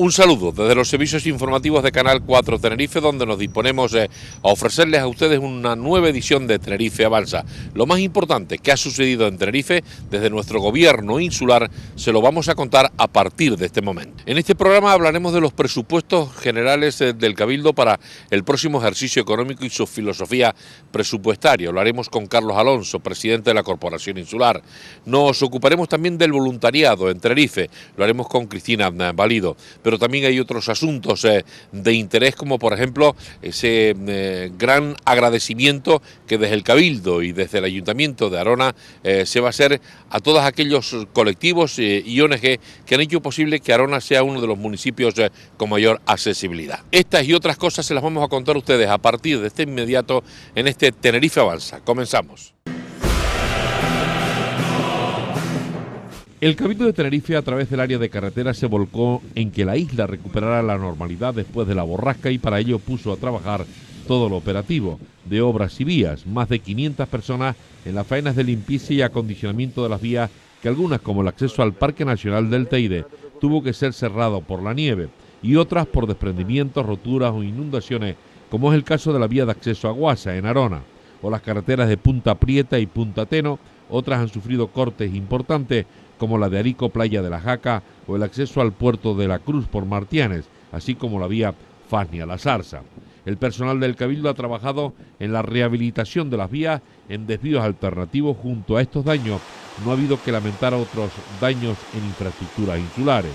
Un saludo desde los servicios informativos de Canal 4 Tenerife, donde nos disponemos a ofrecerles a ustedes una nueva edición de Tenerife Avanza. Lo más importante que ha sucedido en Tenerife desde nuestro gobierno insular se lo vamos a contar a partir de este momento. En este programa hablaremos de los presupuestos generales del Cabildo para el próximo ejercicio económico y su filosofía presupuestaria. Lo haremos con Carlos Alonso, presidente de la Corporación Insular. Nos ocuparemos también del voluntariado en Tenerife. Lo haremos con Cristina Valido. Pero también hay otros asuntos de interés, como por ejemplo ese gran agradecimiento que desde el Cabildo y desde el Ayuntamiento de Arona se va a hacer a todos aquellos colectivos y ONG que han hecho posible que Arona sea uno de los municipios con mayor accesibilidad. Estas y otras cosas se las vamos a contar a ustedes a partir de este inmediato en este Tenerife Avanza. Comenzamos. El Cabildo de Tenerife, a través del área de carretera, se volcó en que la isla recuperara la normalidad después de la borrasca y para ello puso a trabajar todo lo operativo de obras y vías, más de 500 personas en las faenas de limpieza y acondicionamiento de las vías, que algunas, como el acceso al Parque Nacional del Teide, tuvo que ser cerrado por la nieve, y otras por desprendimientos, roturas o inundaciones, como es el caso de la vía de acceso a Guasa, en Arona, o las carreteras de Punta Prieta y Punta Teno. Otras han sufrido cortes importantes, como la de Arico, Playa de la Jaca, o el acceso al puerto de la Cruz por Martianes, así como la vía Fasnia-La Zarza. El personal del Cabildo ha trabajado en la rehabilitación de las vías en desvíos alternativos. Junto a estos daños no ha habido que lamentar otros daños en infraestructuras insulares.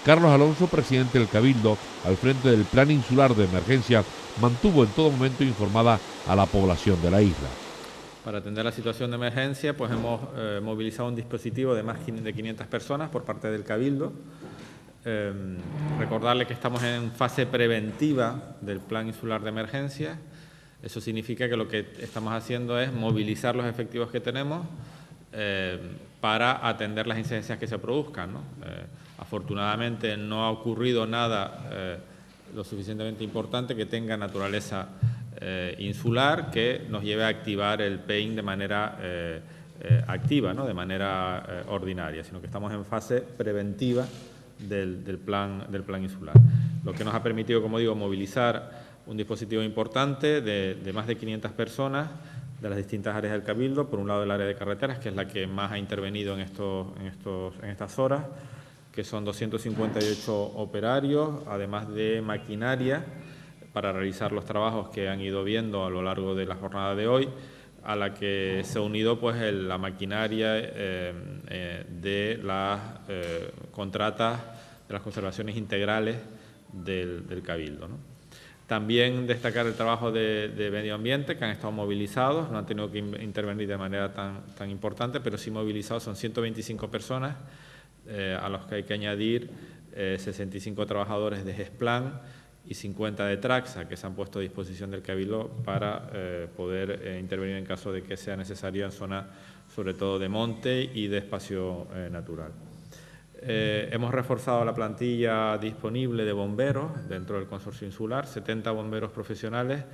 Carlos Alonso, presidente del Cabildo, al frente del Plan Insular de Emergencia, mantuvo en todo momento informada a la población de la isla. Para atender la situación de emergencia, pues hemos movilizado un dispositivo de más de 500 personas por parte del Cabildo. Recordarle que estamos en fase preventiva del Plan Insular de Emergencia. Eso significa que lo que estamos haciendo es movilizar los efectivos que tenemos para atender las incidencias que se produzcan, ¿no? Afortunadamente no ha ocurrido nada lo suficientemente importante que tenga naturaleza insular que nos lleve a activar el PEIN de manera activa, ¿no? De manera ordinaria, sino que estamos en fase preventiva del plan insular. Lo que nos ha permitido, como digo, movilizar un dispositivo importante de más de 500 personas de las distintas áreas del Cabildo. Por un lado, el área de carreteras, que es la que más ha intervenido en estas horas, que son 258 operarios, además de maquinaria para realizar los trabajos que han ido viendo a lo largo de la jornada de hoy, a la que se ha unido pues la maquinaria de las contratas de las conservaciones integrales del Cabildo, ¿no? También destacar el trabajo de medio ambiente, que han estado movilizados, no han tenido que intervenir de manera tan importante, pero sí movilizados. Son 125 personas, a los que hay que añadir 65 trabajadores de GESPLAN y 50 de Traxa, que se han puesto a disposición del Cabildo para poder intervenir en caso de que sea necesario en zonas, sobre todo de monte y de espacio natural. Hemos reforzado la plantilla disponible de bomberos dentro del consorcio insular, 70 bomberos profesionales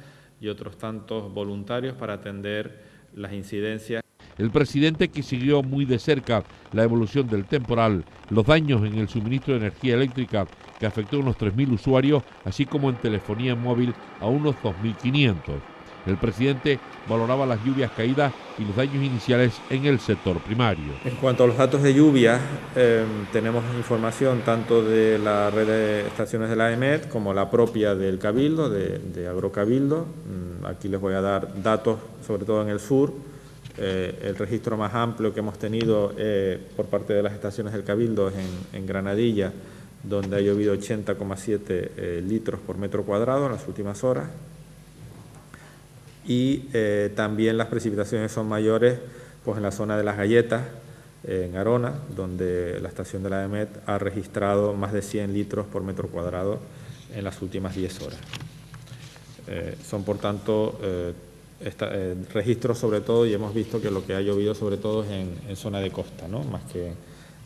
y otros tantos voluntarios para atender las incidencias. El presidente, que siguió muy de cerca la evolución del temporal, los daños en el suministro de energía eléctrica que afectó a unos 3.000 usuarios, así como en telefonía móvil a unos 2.500. El presidente valoraba las lluvias caídas y los daños iniciales en el sector primario. En cuanto a los datos de lluvia, tenemos información tanto de la red de estaciones de la EMET como la propia del Cabildo, de Agrocabildo. Aquí les voy a dar datos, sobre todo en el sur. El registro más amplio que hemos tenido por parte de las estaciones del Cabildo es en Granadilla, donde ha llovido 80,7 litros por metro cuadrado en las últimas horas. Y también las precipitaciones son mayores pues, en la zona de Las Galletas, en Arona, donde la estación de la EMET ha registrado más de 100 litros por metro cuadrado en las últimas 10 horas. Son, por tanto, registros sobre todo, y hemos visto que lo que ha llovido sobre todo es en zona de costa, ¿no? Más que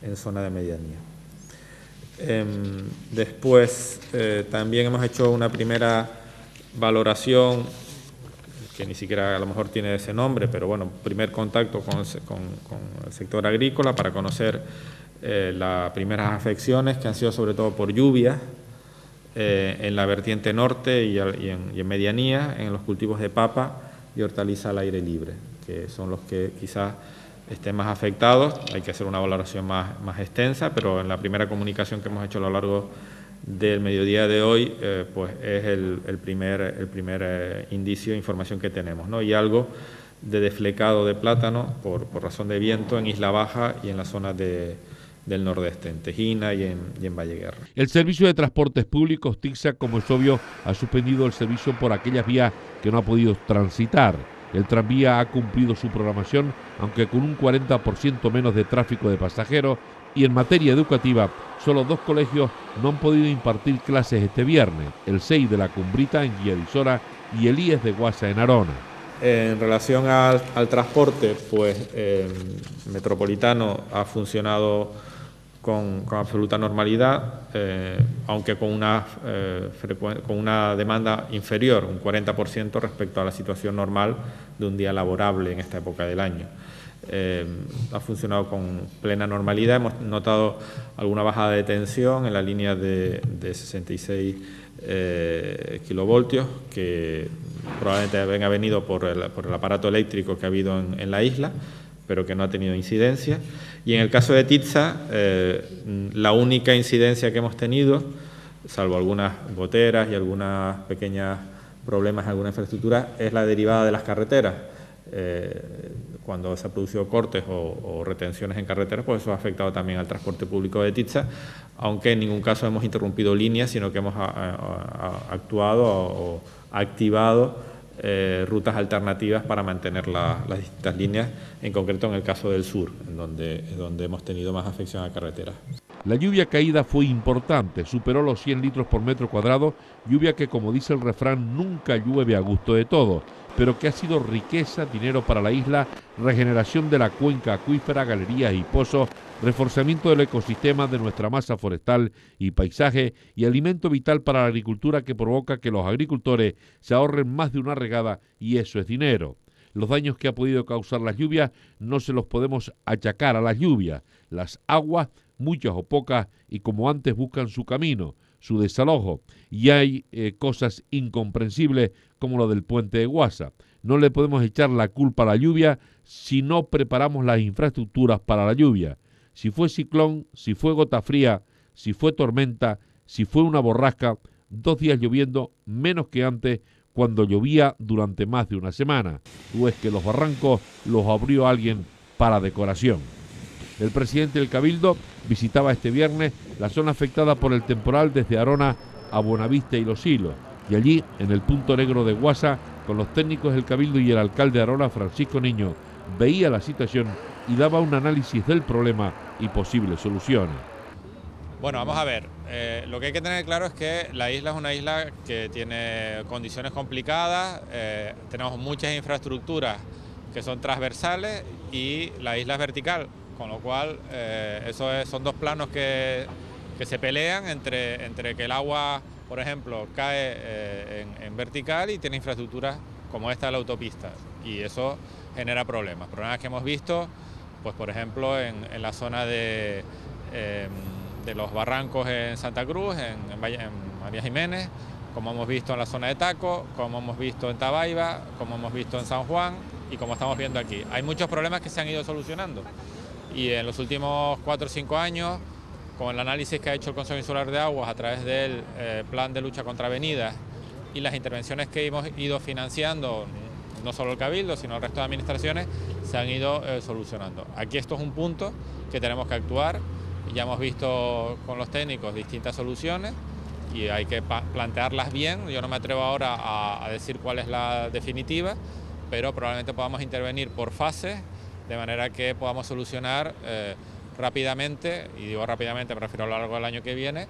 en zona de medianía. Después también hemos hecho una primera valoración que ni siquiera a lo mejor tiene ese nombre, pero bueno, primer contacto con el sector agrícola para conocer las primeras afecciones que han sido sobre todo por lluvias en la vertiente norte y en medianía, en los cultivos de papa y hortaliza al aire libre, que son los que quizás estén más afectados. Hay que hacer una valoración más extensa, pero en la primera comunicación que hemos hecho a lo largo del mediodía de hoy, pues es el primer indicio de información que tenemos, ¿no? Y algo de desflecado de plátano por razón de viento en Isla Baja y en la zona del nordeste, en Tejina y en Valleguerra. El Servicio de Transportes Públicos, TICSA, como es obvio, ha suspendido el servicio por aquellas vías que no ha podido transitar. El tranvía ha cumplido su programación, aunque con un 40% menos de tráfico de pasajeros, y en materia educativa, solo 2 colegios no han podido impartir clases este viernes, el CEI de La Cumbrita en Guía de Isora y el IES de Guasa en Arona. En relación al transporte, pues Metropolitano ha funcionado con absoluta normalidad, aunque con una demanda inferior, un 40% respecto a la situación normal de un día laborable en esta época del año. Ha funcionado con plena normalidad. Hemos notado alguna bajada de tensión en la línea de 66 kilovoltios, que probablemente venga venido por el aparato eléctrico que ha habido en la isla, pero que no ha tenido incidencia. Y en el caso de TICSA, la única incidencia que hemos tenido, salvo algunas goteras y algunos pequeños problemas en alguna infraestructura, es la derivada de las carreteras. Cuando se han producido cortes o retenciones en carreteras, pues eso ha afectado también al transporte público de TICSA, aunque en ningún caso hemos interrumpido líneas, sino que hemos actuado o activado rutas alternativas para mantener las distintas líneas, en concreto en el caso del sur, en donde hemos tenido más afección a carreteras. La lluvia caída fue importante, superó los 100 litros por metro cuadrado, lluvia que, como dice el refrán, nunca llueve a gusto de todo, pero que ha sido riqueza, dinero para la isla, regeneración de la cuenca acuífera, galerías y pozos, reforzamiento del ecosistema de nuestra masa forestal y paisaje y alimento vital para la agricultura, que provoca que los agricultores se ahorren más de una regada, y eso es dinero. Los daños que ha podido causar las lluvias no se los podemos achacar a las lluvias. Las aguas, muchas o pocas, y como antes, buscan su camino, su desalojo, y hay cosas incomprensibles como lo del puente de Guasa. No le podemos echar la culpa a la lluvia si no preparamos las infraestructuras para la lluvia. Si fue ciclón, si fue gota fría, si fue tormenta, si fue una borrasca, 2 días lloviendo menos que antes, cuando llovía durante más de una semana, o es que los barrancos los abrió alguien para decoración. El presidente del Cabildo visitaba este viernes la zona afectada por el temporal desde Arona a Buenavista y Los Hilos, y allí, en el punto negro de Guasa, con los técnicos del Cabildo y el alcalde de Arona, Francisco Niño, veía la situación y daba un análisis del problema y posibles soluciones. Bueno, vamos a ver. Lo que hay que tener claro es que la isla es una isla que tiene condiciones complicadas, tenemos muchas infraestructuras que son transversales y la isla es vertical, con lo cual son 2 planos que se pelean entre que el agua, por ejemplo, cae en vertical y tiene infraestructuras como esta de la autopista, y eso genera problemas que hemos visto, pues por ejemplo en la zona de los barrancos en Santa Cruz, en María Jiménez, como hemos visto en la zona de Taco, como hemos visto en Tabaiba, como hemos visto en San Juan y como estamos viendo aquí. Hay muchos problemas que se han ido solucionando, y en los últimos 4 o 5 años, con el análisis que ha hecho el Consejo Insular de Aguas a través del plan de lucha contra avenidas y las intervenciones que hemos ido financiando, no solo el Cabildo, sino el resto de administraciones, se han ido solucionando. Aquí esto es un punto que tenemos que actuar. Ya hemos visto con los técnicos distintas soluciones y hay que plantearlas bien. Yo no me atrevo ahora a decir cuál es la definitiva, pero probablemente podamos intervenir por fases, de manera que podamos solucionar rápidamente, y digo rápidamente, me refiero a lo largo del año que viene,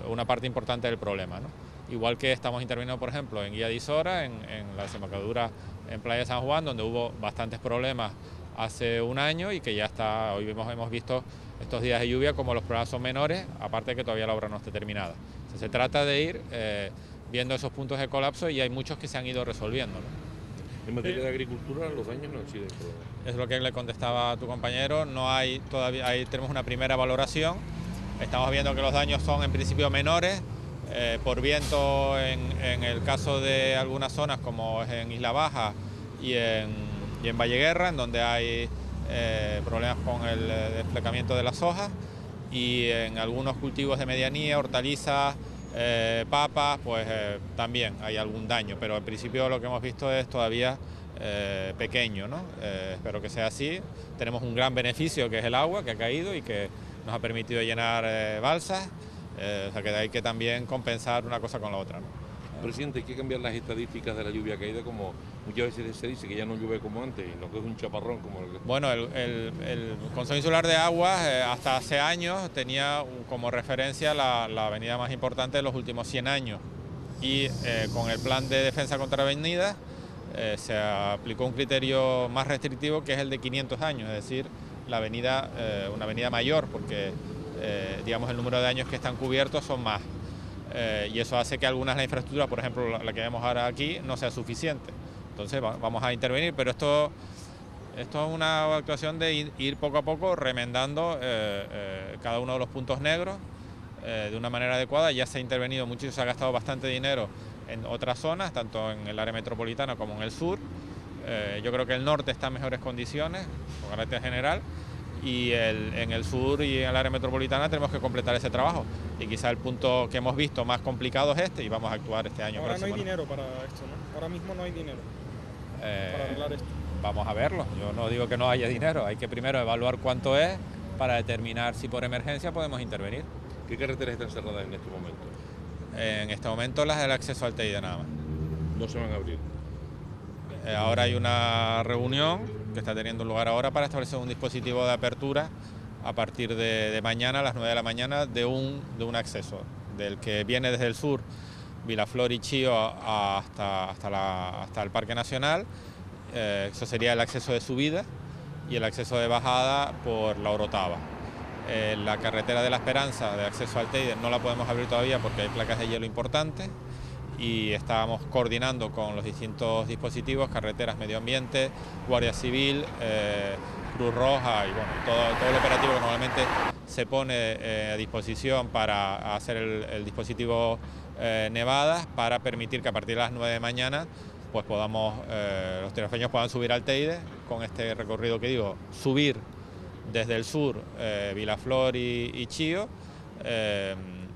una parte importante del problema, ¿no? Igual que estamos interviniendo, por ejemplo, en Guía de Isora, en la desembocadura en Playa de San Juan, donde hubo bastantes problemas hace un año y que ya está, hoy hemos visto estos días de lluvia como los problemas son menores, aparte de que todavía la obra no esté terminada. O sea, se trata de ir viendo esos puntos de colapso, y hay muchos que se han ido resolviendo, ¿no? En materia de agricultura, los daños no han sido problemas. Es lo que le contestaba a tu compañero, no hay todavía, ahí tenemos una primera valoración, estamos viendo que los daños son en principio menores, por viento en el caso de algunas zonas como es en Isla Baja y en Valleguerra, en donde hay problemas con el desflecamiento de las hojas, y en algunos cultivos de medianía, hortalizas, papas, pues también hay algún daño, pero en principio lo que hemos visto es todavía pequeño, ¿no? Espero que sea así. Tenemos un gran beneficio, que es el agua que ha caído y que nos ha permitido llenar balsas, o sea que hay que también compensar una cosa con la otra, ¿no? Presidente, hay que cambiar las estadísticas de la lluvia caída, como muchas veces se dice que ya no llueve como antes, y no que es un chaparrón como el que... Bueno, el Consejo Insular de Aguas hasta hace años tenía como referencia la avenida más importante de los últimos 100 años, y con el plan de defensa contra avenidas se aplicó un criterio más restrictivo, que es el de 500 años, es decir, la avenida, una avenida mayor, porque digamos el número de años que están cubiertos son más. Y eso hace que algunas de las infraestructuras, por ejemplo la que vemos ahora aquí, no sea suficiente. Entonces vamos a intervenir, pero esto es una actuación de ir poco a poco remendando cada uno de los puntos negros de una manera adecuada. Ya se ha intervenido mucho y se ha gastado bastante dinero en otras zonas, tanto en el área metropolitana como en el sur. Yo creo que el norte está en mejores condiciones, con carácter general, y en el sur y en el área metropolitana tenemos que completar ese trabajo, y quizá el punto que hemos visto más complicado es este, y vamos a actuar este año. Ahora no hay dinero para esto, ¿no? Ahora mismo no hay dinero para arreglar esto. Vamos a verlo, yo no digo que no haya dinero, hay que primero evaluar cuánto es para determinar si por emergencia podemos intervenir. ¿Qué carreteras están cerradas en este momento? En este momento las del acceso al Teide nada más. No se van a abrir. Ahora hay una reunión que está teniendo lugar ahora para establecer un dispositivo de apertura a partir de mañana a las 9 de la mañana de un acceso, del que viene desde el sur, Vilaflor y Chío, hasta el Parque Nacional. Eso sería el acceso de subida, y el acceso de bajada por la Orotava. La carretera de la Esperanza de acceso al Teide no la podemos abrir todavía porque hay placas de hielo importantes, y estábamos coordinando con los distintos dispositivos, carreteras, medio ambiente, Guardia Civil, Cruz Roja, y bueno, todo el operativo que normalmente se pone a disposición para hacer el dispositivo Nevadas, para permitir que a partir de las 9 de mañana pues los tinerfeños puedan subir al Teide con este recorrido que digo, subir desde el sur, Vilaflor y Chío,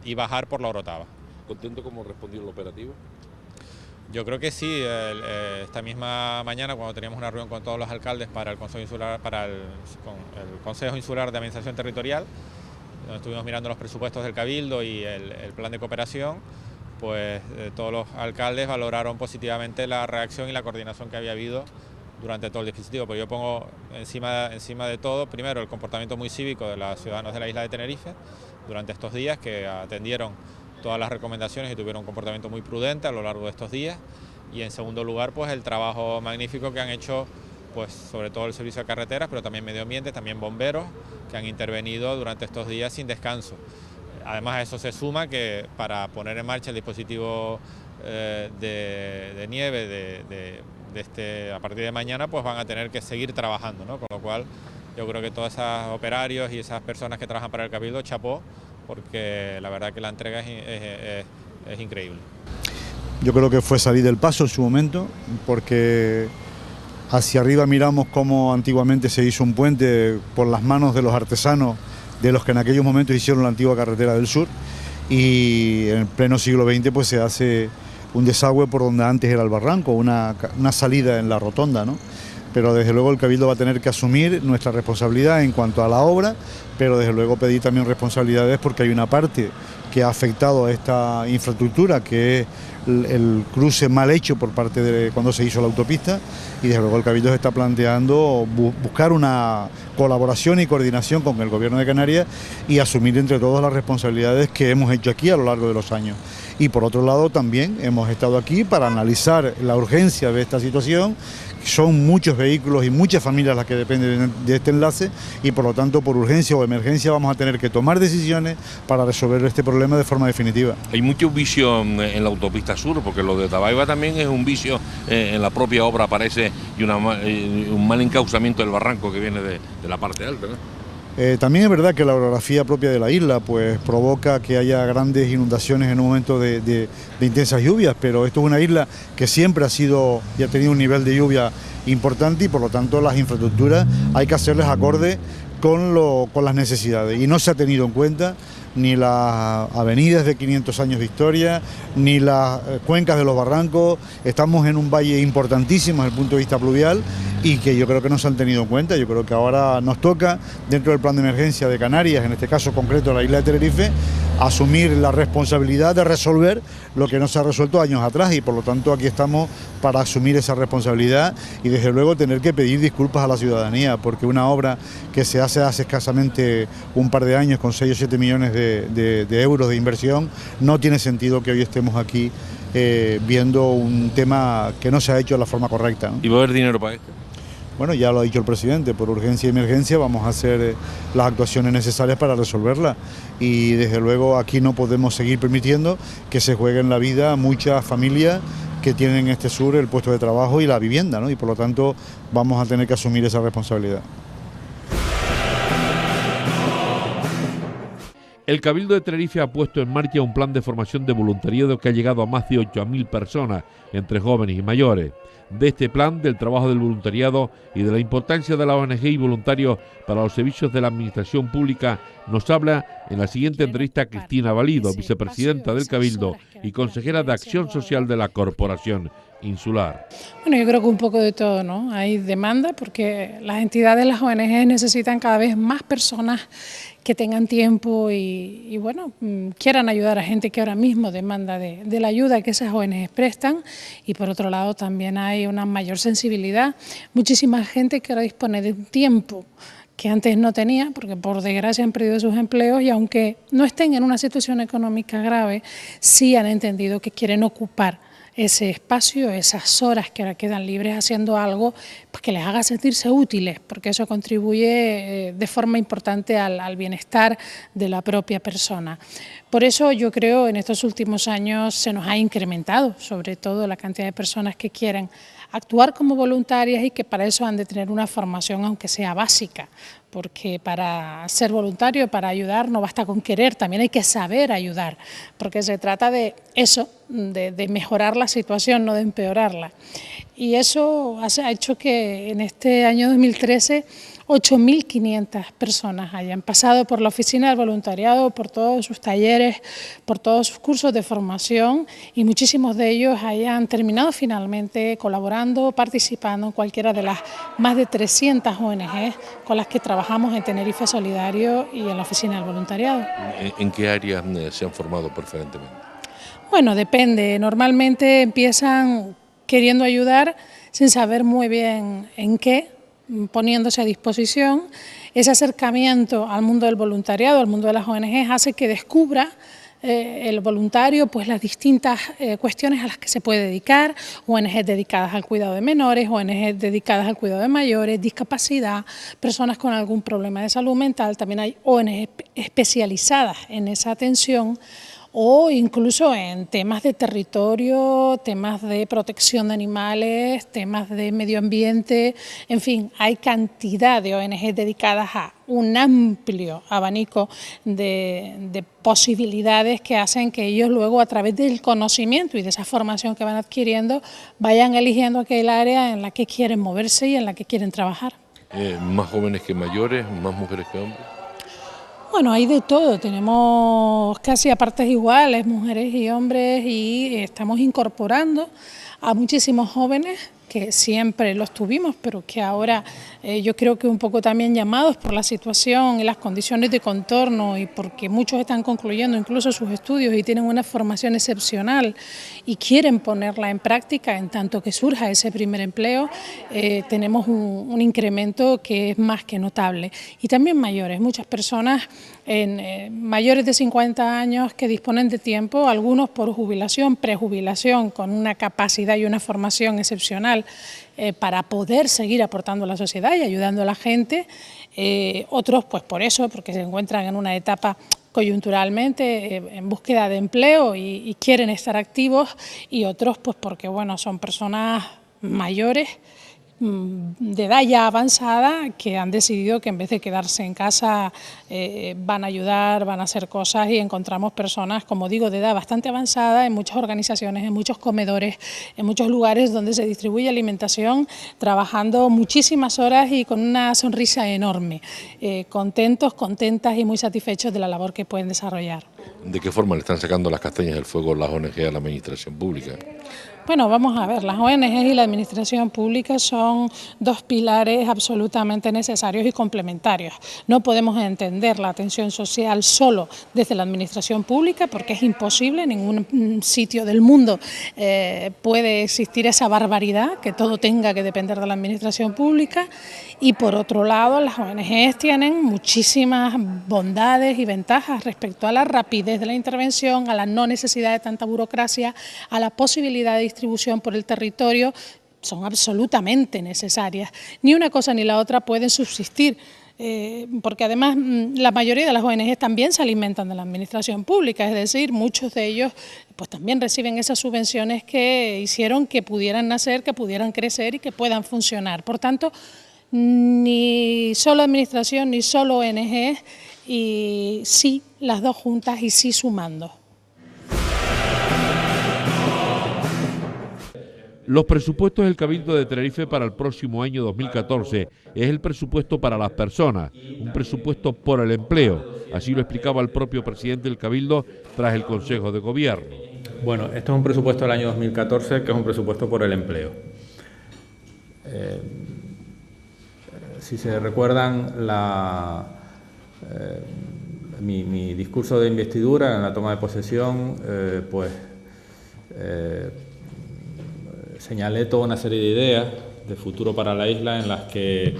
y bajar por la Orotava. ¿Contento cómo respondió el operativo? Yo creo que sí. Esta misma mañana, cuando teníamos una reunión con todos los alcaldes para el Consejo Insular, el Consejo Insular de Administración Territorial, donde estuvimos mirando los presupuestos del Cabildo y el plan de cooperación, pues todos los alcaldes valoraron positivamente la reacción y la coordinación que había habido durante todo el dispositivo. Pero yo pongo encima de todo, primero, el comportamiento muy cívico de los ciudadanos de la isla de Tenerife durante estos días, que atendieron todas las recomendaciones y tuvieron un comportamiento muy prudente a lo largo de estos días, y en segundo lugar pues el trabajo magnífico que han hecho, pues sobre todo el servicio de carreteras, pero también medio ambiente, también bomberos, que han intervenido durante estos días sin descanso. Además a eso se suma que para poner en marcha el dispositivo de nieve a partir de mañana, pues van a tener que seguir trabajando, ¿no? Con lo cual yo creo que todos esos operarios y esas personas que trabajan para el Cabildo, chapó, porque la verdad que la entrega es increíble. Yo creo que fue salir del paso en su momento, porque hacia arriba miramos cómo antiguamente se hizo un puente por las manos de los artesanos, de los que en aquellos momentos hicieron la antigua carretera del sur, y en el pleno siglo XX pues se hace un desagüe por donde antes era el barranco, una salida en la rotonda, ¿no? Pero desde luego el Cabildo va a tener que asumir nuestra responsabilidad en cuanto a la obra, pero desde luego pedir también responsabilidades, porque hay una parte que ha afectado a esta infraestructura, que es el cruce mal hecho por parte de cuando se hizo la autopista, y desde luego el Cabildo se está planteando buscar una colaboración y coordinación con el Gobierno de Canarias y asumir entre todos las responsabilidades que hemos hecho aquí a lo largo de los años. Y por otro lado también hemos estado aquí para analizar la urgencia de esta situación. Son muchos vehículos y muchas familias las que dependen de este enlace, y por lo tanto por urgencia o emergencia vamos a tener que tomar decisiones para resolver este problema de forma definitiva. Hay muchos vicios en la autopista sur, porque lo de Tabaiba también es un vicio, en la propia obra aparece, y un mal encauzamiento del barranco que viene de la parte alta, ¿no? También es verdad que la orografía propia de la isla pues provoca que haya grandes inundaciones en un momento de intensas lluvias, pero esto es una isla que siempre ha sido y ha tenido un nivel de lluvia importante y por lo tanto las infraestructuras hay que hacerles acorde con las necesidades y no se ha tenido en cuenta ni las avenidas de 500 años de historia, ni las cuencas de los barrancos. Estamos en un valle importantísimo desde el punto de vista pluvial y que yo creo que no se han tenido en cuenta. Yo creo que ahora nos toca, dentro del plan de emergencia de Canarias, en este caso concreto la isla de Tenerife, asumir la responsabilidad de resolver lo que no se ha resuelto años atrás y por lo tanto aquí estamos para asumir esa responsabilidad y desde luego tener que pedir disculpas a la ciudadanía porque una obra que se hace escasamente un par de años con 6 o 7 millones de euros de inversión, no tiene sentido que hoy estemos aquí viendo un tema que no se ha hecho de la forma correcta, ¿no? ¿Y va a haber dinero para esto? Bueno, ya lo ha dicho el presidente, por urgencia y emergencia vamos a hacer las actuaciones necesarias para resolverla y desde luego aquí no podemos seguir permitiendo que se jueguen la vida muchas familias que tienen en este sur el puesto de trabajo y la vivienda, ¿no? Y por lo tanto vamos a tener que asumir esa responsabilidad. El Cabildo de Tenerife ha puesto en marcha un plan de formación de voluntariado que ha llegado a más de 8.000 personas, entre jóvenes y mayores. De este plan, del trabajo del voluntariado y de la importancia de la ONG y voluntarios para los servicios de la Administración Pública, nos habla en la siguiente entrevista Cristina Valido, vicepresidenta del Cabildo y consejera de Acción Social de la Corporación Insular. Bueno, yo creo que un poco de todo, ¿no? Hay demanda porque las entidades, las ONG necesitan cada vez más personas que tengan tiempo y bueno, quieran ayudar a gente que ahora mismo demanda de la ayuda que esas ONG prestan y por otro lado también hay una mayor sensibilidad, muchísima gente que ahora dispone de un tiempo que antes no tenía, porque por desgracia han perdido sus empleos y aunque no estén en una situación económica grave, sí han entendido que quieren ocupar ese espacio, esas horas que ahora quedan libres haciendo algo pues que les haga sentirse útiles, porque eso contribuye de forma importante al bienestar de la propia persona. Por eso yo creo en estos últimos años se nos ha incrementado sobre todo la cantidad de personas que quieren actuar como voluntarias y que para eso han de tener una formación aunque sea básica, porque para ser voluntario, para ayudar, no basta con querer, también hay que saber ayudar, porque se trata de eso, de mejorar la situación, no de empeorarla. Y eso ha hecho que en este año 2013 8.500 personas hayan pasado por la oficina del voluntariado, por todos sus talleres, por todos sus cursos de formación y muchísimos de ellos hayan terminado finalmente colaborando, participando en cualquiera de las más de 300 ONG con las que trabajamos en Tenerife Solidario y en la oficina del voluntariado. ¿En qué áreas se han formado preferentemente? Bueno, depende. Normalmente empiezan queriendo ayudar sin saber muy bien en qué, poniéndose a disposición. Ese acercamiento al mundo del voluntariado, al mundo de las ONG, hace que descubra el voluntario pues las distintas cuestiones a las que se puede dedicar, ONG dedicadas al cuidado de menores, ONG dedicadas al cuidado de mayores, discapacidad, personas con algún problema de salud mental, también hay ONG especializadas en esa atención, o incluso en temas de territorio, temas de protección de animales, temas de medio ambiente, en fin, hay cantidad de ONG dedicadas a un amplio abanico de posibilidades que hacen que ellos luego a través del conocimiento y de esa formación que van adquiriendo vayan eligiendo aquel área en la que quieren moverse y en la que quieren trabajar. ¿Más jóvenes que mayores, más mujeres que hombres? Bueno, hay de todo, tenemos casi a partes iguales, mujeres y hombres, y estamos incorporando a muchísimos jóvenes que siempre los tuvimos, pero que ahora yo creo que un poco también llamados por la situación y las condiciones de contorno y porque muchos están concluyendo incluso sus estudios y tienen una formación excepcional y quieren ponerla en práctica en tanto que surja ese primer empleo, tenemos un incremento que es más que notable. Y también mayores, muchas personas mayores de 50 años que disponen de tiempo, algunos por jubilación, prejubilación, con una capacidad y una formación excepcional para poder seguir aportando a la sociedad y ayudando a la gente, otros pues por eso, porque se encuentran en una etapa coyunturalmente en búsqueda de empleo y quieren estar activos, y otros pues porque bueno, son personas mayores de edad ya avanzada que han decidido que en vez de quedarse en casa van a ayudar, van a hacer cosas, y encontramos personas, como digo, de edad bastante avanzada en muchas organizaciones, en muchos comedores, en muchos lugares donde se distribuye alimentación, trabajando muchísimas horas y con una sonrisa enorme, contentos, contentas y muy satisfechos de la labor que pueden desarrollar. ¿De qué forma le están sacando las castañas del fuego las ONG a la administración pública? Bueno, vamos a ver, las ONG y la administración pública son dos pilares absolutamente necesarios y complementarios. No podemos entender la atención social solo desde la administración pública porque es imposible, en ningún sitio del mundo puede existir esa barbaridad, que todo tenga que depender de la administración pública. Y por otro lado, las ONGs tienen muchísimas bondades y ventajas respecto a la rapidez de la intervención, a la no necesidad de tanta burocracia, a la posibilidad de distribución por el territorio. Son absolutamente necesarias. Ni una cosa ni la otra pueden subsistir, porque además la mayoría de las ONGs también se alimentan de la administración pública, es decir, muchos de ellos pues también reciben esas subvenciones que hicieron que pudieran nacer, que pudieran crecer y que puedan funcionar. Por tanto, ni solo administración ni solo ONG, y sí las dos juntas y sí sumando. Los presupuestos del Cabildo de Tenerife para el próximo año 2014 es el presupuesto para las personas, un presupuesto por el empleo. Así lo explicaba el propio presidente del Cabildo tras el Consejo de Gobierno. Bueno, esto es un presupuesto del año 2014 que es un presupuesto por el empleo. Si se recuerdan mi discurso de investidura en la toma de posesión, señalé toda una serie de ideas de futuro para la isla en las que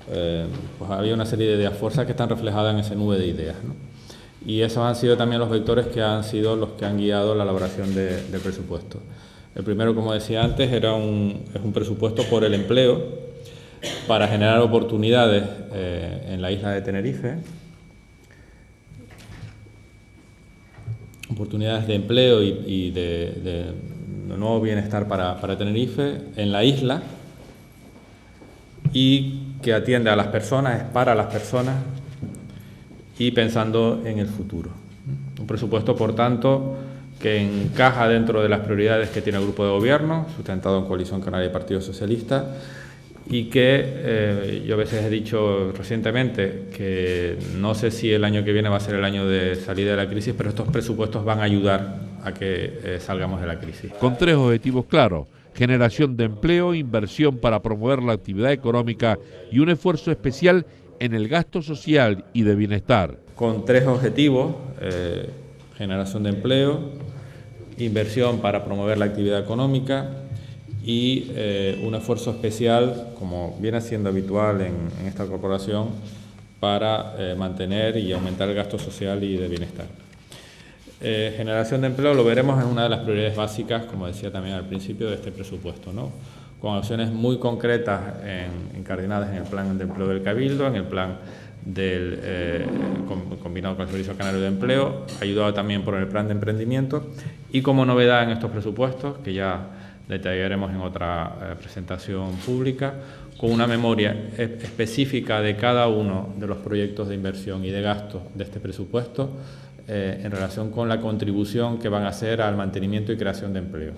pues había una serie de ideas fuerzas que están reflejadas en esa nube de ideas, ¿no? Y esos han sido también los vectores que han sido los que han guiado la elaboración del presupuesto. El primero, como decía antes, es un presupuesto por el empleo, para generar oportunidades en la isla de Tenerife, oportunidades de empleo y de nuevo bienestar para Tenerife en la isla, y que atiende a las personas, es para las personas y pensando en el futuro. Un presupuesto, por tanto, que encaja dentro de las prioridades que tiene el Grupo de Gobierno, sustentado en Coalición Canaria y Partido Socialista, y que yo a veces he dicho recientemente que no sé si el año que viene va a ser el año de salida de la crisis, pero estos presupuestos van a ayudar a que salgamos de la crisis. Con tres objetivos claros: generación de empleo, inversión para promover la actividad económica y un esfuerzo especial en el gasto social y de bienestar. Con tres objetivos: generación de empleo, inversión para promover la actividad económica y un esfuerzo especial, como viene siendo habitual en esta corporación, para mantener y aumentar el gasto social y de bienestar. Generación de empleo lo veremos en una de las prioridades básicas, como decía también al principio, de este presupuesto, ¿no? Con acciones muy concretas incardinadas en el plan de empleo del Cabildo, en el plan combinado con el Servicio Canario de Empleo, ayudado también por el plan de emprendimiento, y como novedad en estos presupuestos, que ya detallaremos en otra presentación pública, con una memoria específica de cada uno de los proyectos de inversión y de gasto de este presupuesto en relación con la contribución que van a hacer al mantenimiento y creación de empleo.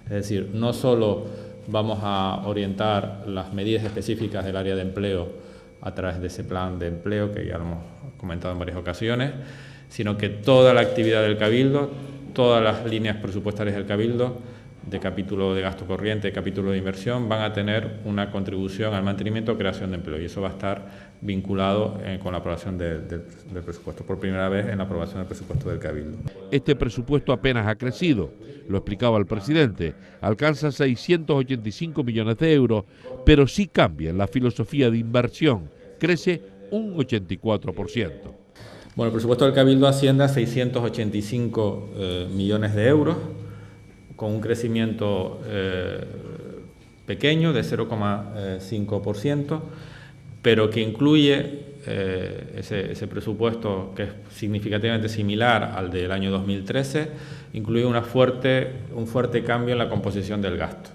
Es decir, no solo vamos a orientar las medidas específicas del área de empleo a través de ese plan de empleo, que ya lo hemos comentado en varias ocasiones, sino que toda la actividad del Cabildo, todas las líneas presupuestarias del Cabildo, de capítulo de gasto corriente, de capítulo de inversión, van a tener una contribución al mantenimiento o creación de empleo, y eso va a estar vinculado con la aprobación del presupuesto, por primera vez en la aprobación del presupuesto del Cabildo. Este presupuesto apenas ha crecido, lo explicaba el presidente, alcanza 685 millones de euros, pero sí cambia en la filosofía de inversión, crece un 84%. Bueno, el presupuesto del Cabildo asciende a 685 millones de euros, con un crecimiento pequeño de 0,5%, pero que incluye ese presupuesto, que es significativamente similar al del año 2013, incluye un fuerte cambio en la composición del gasto.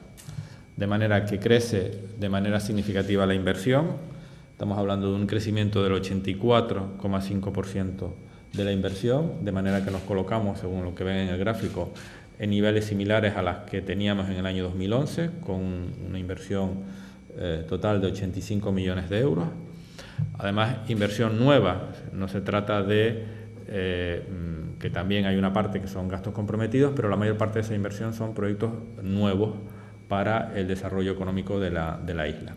de manera que crece de manera significativa la inversión. Estamos hablando de un crecimiento del 84,5% de la inversión, de manera que nos colocamos, según lo que ven en el gráfico, en niveles similares a las que teníamos en el año 2011, con una inversión total de 85 millones de euros. Además, inversión nueva, no se trata de que también hay una parte que son gastos comprometidos, pero la mayor parte de esa inversión son proyectos nuevos para el desarrollo económico de la isla.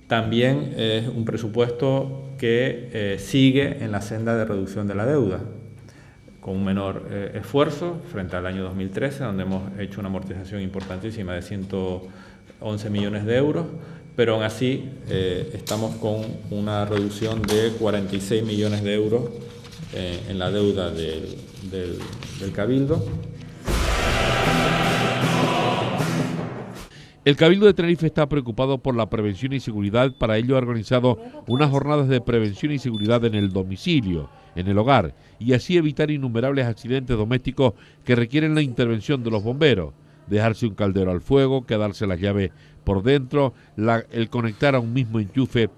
También es un presupuesto que sigue en la senda de reducción de la deuda, con un menor esfuerzo frente al año 2013, donde hemos hecho una amortización importantísima de 111 millones de euros, pero aún así estamos con una reducción de 46 millones de euros en la deuda del Cabildo. El Cabildo de Tenerife está preocupado por la prevención y seguridad. Para ello ha organizado unas jornadas de prevención y seguridad en el domicilio, en el hogar, y así evitar innumerables accidentes domésticos que requieren la intervención de los bomberos. Dejarse un caldero al fuego, quedarse las llaves por dentro, el conectar a un mismo enchufe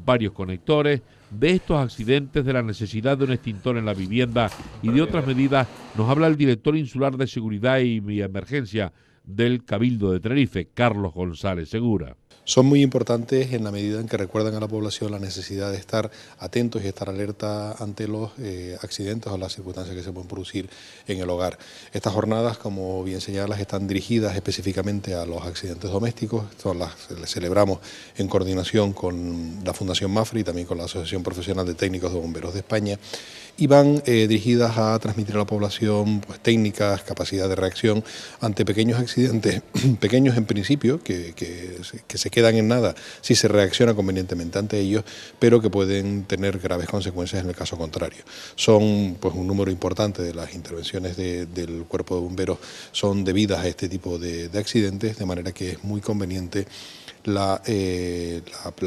varios conectores. De estos accidentes, de la necesidad de un extintor en la vivienda y de otras medidas, nos habla el director insular de Seguridad y Emergencia del Cabildo de Tenerife, Carlos González Segura. Son muy importantes en la medida en que recuerdan a la población la necesidad de estar atentos y estar alerta ante los accidentes o las circunstancias que se pueden producir en el hogar. Estas jornadas, como bien señalas, están dirigidas específicamente a los accidentes domésticos. Las celebramos en coordinación con la Fundación MAFRE y también con la Asociación Profesional de Técnicos de Bomberos de España, y van dirigidas a transmitir a la población técnicas, capacidad de reacción ante pequeños accidentes, pequeños en principio, que se quedan en nada si se reacciona convenientemente ante ellos, pero que pueden tener graves consecuencias en el caso contrario. Son un número importante de las intervenciones del Cuerpo de Bomberos son debidas a este tipo de accidentes, de manera que es muy conveniente la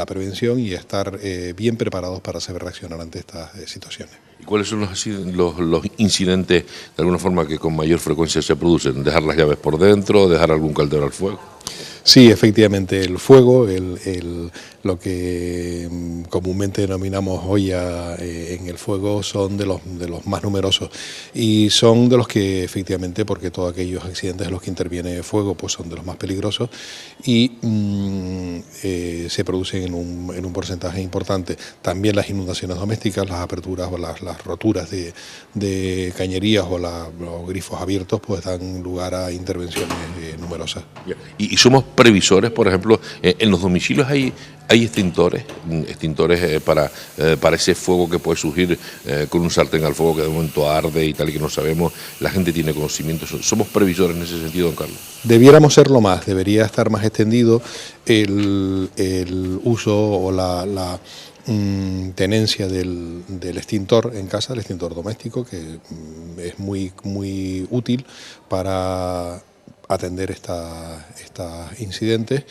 prevención y estar bien preparados para saber reaccionar ante estas situaciones. ¿Y cuáles son los incidentes, de alguna forma, que con mayor frecuencia se producen? ¿Dejar las llaves por dentro, dejar algún caldero al fuego? Sí, efectivamente, el fuego, lo que comúnmente denominamos olla en el fuego, son de los más numerosos y son de los que efectivamente, porque todos aquellos accidentes en los que interviene fuego pues son de los más peligrosos y se producen en un porcentaje importante. También las inundaciones domésticas, las aperturas o las roturas de cañerías o los grifos abiertos pues dan lugar a intervenciones numerosas. ¿Y somos previsores, por ejemplo, en los domicilios hay extintores para ese fuego que puede surgir con un sartén al fuego que de momento arde y tal, y que no sabemos? La gente tiene conocimiento. ¿Somos previsores en ese sentido, don Carlos? Debiéramos serlo más, debería estar más extendido el uso o la tenencia del extintor en casa, el extintor doméstico, que es muy, muy útil para atender estos incidentes.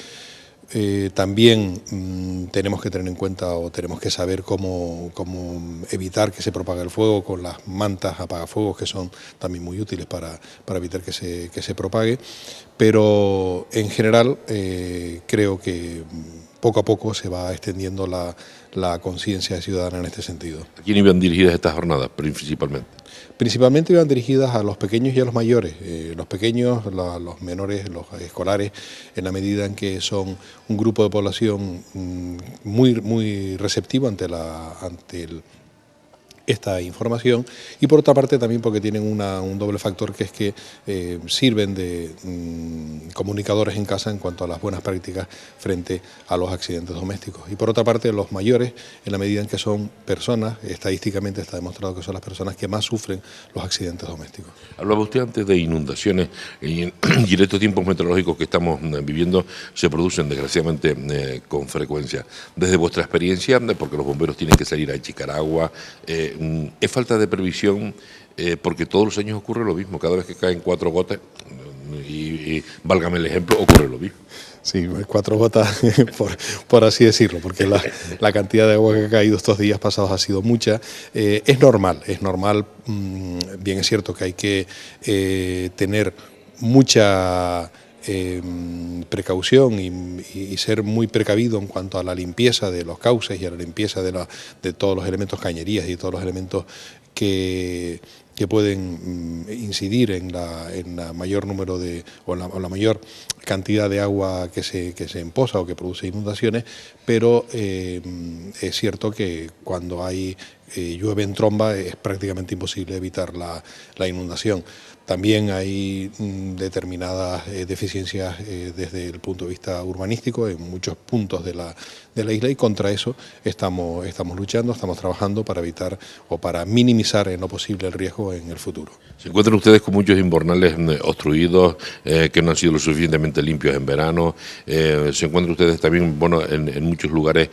También tenemos que tener en cuenta o tenemos que saber cómo evitar que se propague el fuego con las mantas apagafuegos, que son también muy útiles para evitar que se propague, pero en general creo que poco a poco se va extendiendo la conciencia ciudadana en este sentido. ¿A quién iban dirigidas estas jornadas principalmente? Principalmente iban dirigidas a los pequeños y a los mayores. Los pequeños, los menores, los escolares, en la medida en que son un grupo de población muy, muy receptivo ante esta información, y por otra parte también porque tienen un doble factor, que es que sirven de comunicadores en casa en cuanto a las buenas prácticas frente a los accidentes domésticos. Y por otra parte los mayores, en la medida en que son personas, estadísticamente está demostrado que son las personas que más sufren los accidentes domésticos. Hablaba usted antes de inundaciones y en estos tiempos meteorológicos que estamos viviendo se producen desgraciadamente con frecuencia. Desde vuestra experiencia, porque los bomberos tienen que salir a achicar agua, ¿es falta de previsión? Porque todos los años ocurre lo mismo, cada vez que caen 4 gotas, y válgame el ejemplo, ocurre lo mismo. Sí, 4 gotas, por así decirlo, porque la cantidad de agua que ha caído estos días pasados ha sido mucha. Es normal, bien es cierto que hay que tener mucha precaución y ser muy precavido en cuanto a la limpieza de los cauces y a la limpieza de todos los elementos cañerías y todos los elementos que pueden incidir en la mayor número o la mayor cantidad de agua que se emposa o que produce inundaciones, pero es cierto que cuando llueve en tromba es prácticamente imposible evitar la inundación. También hay determinadas deficiencias desde el punto de vista urbanístico en muchos puntos de la isla, y contra eso estamos luchando, estamos trabajando para evitar o para minimizar en lo posible el riesgo en el futuro. ¿Se encuentran ustedes con muchos invernales obstruidos que no han sido lo suficientemente limpios en verano? ¿Se encuentran ustedes también en muchos lugares